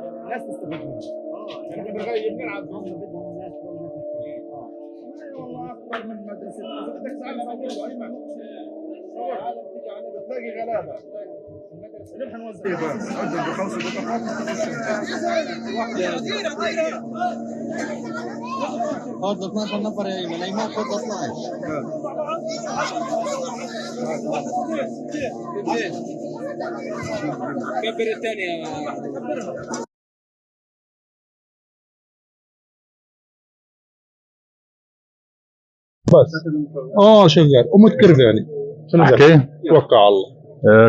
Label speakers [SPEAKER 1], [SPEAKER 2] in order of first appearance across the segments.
[SPEAKER 1] الناس تستفيد منه. احنا بنغير بنلعب هم بدهم الناس والناس محتاجين. والله اكبر من مدرسه اذا بدك تسالنا موجود ايمن بتلاقي غلابه المدرسه نروح نوزع عندهم بخلصوا البطاقات
[SPEAKER 2] برضه 12 نفر يا ايمن ايمن برضه 12 كبر الثانيه
[SPEAKER 3] بس شغال ومتكرفاني شنو
[SPEAKER 4] احكي
[SPEAKER 3] توكل على الله.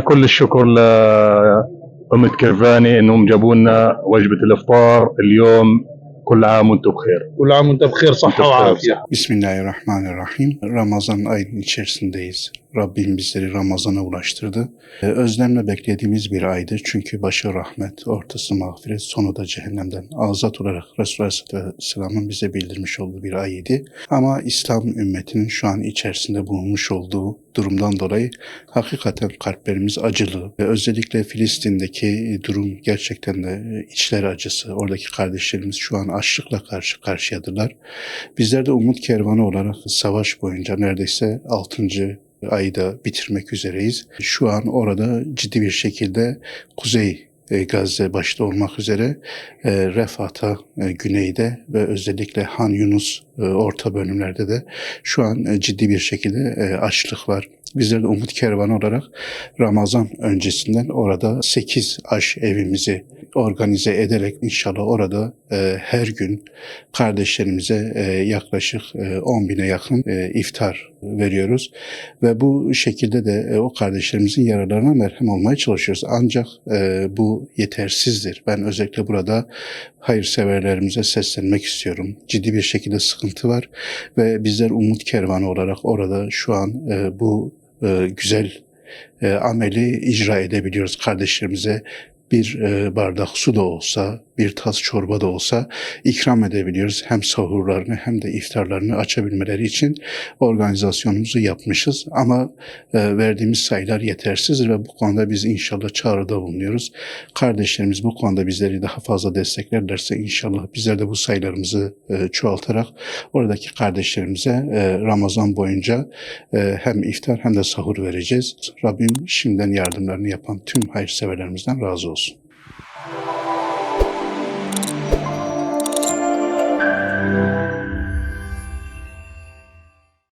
[SPEAKER 4] كل الشكر لأمة كرفاني انهم جابوا لنا وجبة الافطار اليوم. كل عام وانتم بخير.
[SPEAKER 3] كل عام وانت بخير صحة وعافية.
[SPEAKER 5] Bismillahirrahmanirrahim. Ramazan ayının içerisindeyiz. Rabbim bizleri Ramazan'a ulaştırdı. Özlemle beklediğimiz bir aydı. Çünkü başı rahmet, ortası mağfiret, sonu da cehennemden azat olarak Resulullah Aleyhisselam'ın bize bildirmiş olduğu bir ay idi. Ama İslam ümmetinin şu an içerisinde bulunmuş olduğu durumdan dolayı hakikaten kalplerimiz acılı. Özellikle Filistin'deki durum gerçekten de içler acısı. Oradaki kardeşlerimiz şu an açlıkla karşı karşıyadırlar. Bizler de Umut Kervanı olarak savaş boyunca neredeyse 6. ayı da bitirmek üzereyiz. Şu an orada ciddi bir şekilde Kuzey Gazze başta olmak üzere Refat'a güneyde ve özellikle Han Yunus orta bölümlerde de şu an ciddi bir şekilde açlık var. Bizler de Umut Kervanı olarak Ramazan öncesinden orada 8 aş evimizi organize ederek inşallah orada her gün kardeşlerimize yaklaşık 10.000'e yakın iftar veriyoruz. Ve bu şekilde de o kardeşlerimizin yaralarına merhem olmaya çalışıyoruz. Ancak bu yetersizdir. Ben özellikle burada hayırseverlerimize seslenmek istiyorum. Ciddi bir şekilde sıkıntı var ve bizler Umut Kervanı olarak orada şu an bu güzel ameli icra edebiliyoruz. Kardeşlerimize bir bardak su da olsa, bir tas çorba da olsa ikram edebiliyoruz. Hem sahurlarını hem de iftarlarını açabilmeleri için organizasyonumuzu yapmışız. Ama verdiğimiz sayılar yetersizdir ve bu konuda biz inşallah çağrıda bulunuyoruz. Kardeşlerimiz bu konuda bizleri daha fazla desteklerlerse inşallah bizler de bu sayılarımızı çoğaltarak oradaki kardeşlerimize Ramazan boyunca hem iftar hem de sahur vereceğiz. Rabbim şimdiden yardımlarını yapan tüm hayırseverlerimizden razı olsun.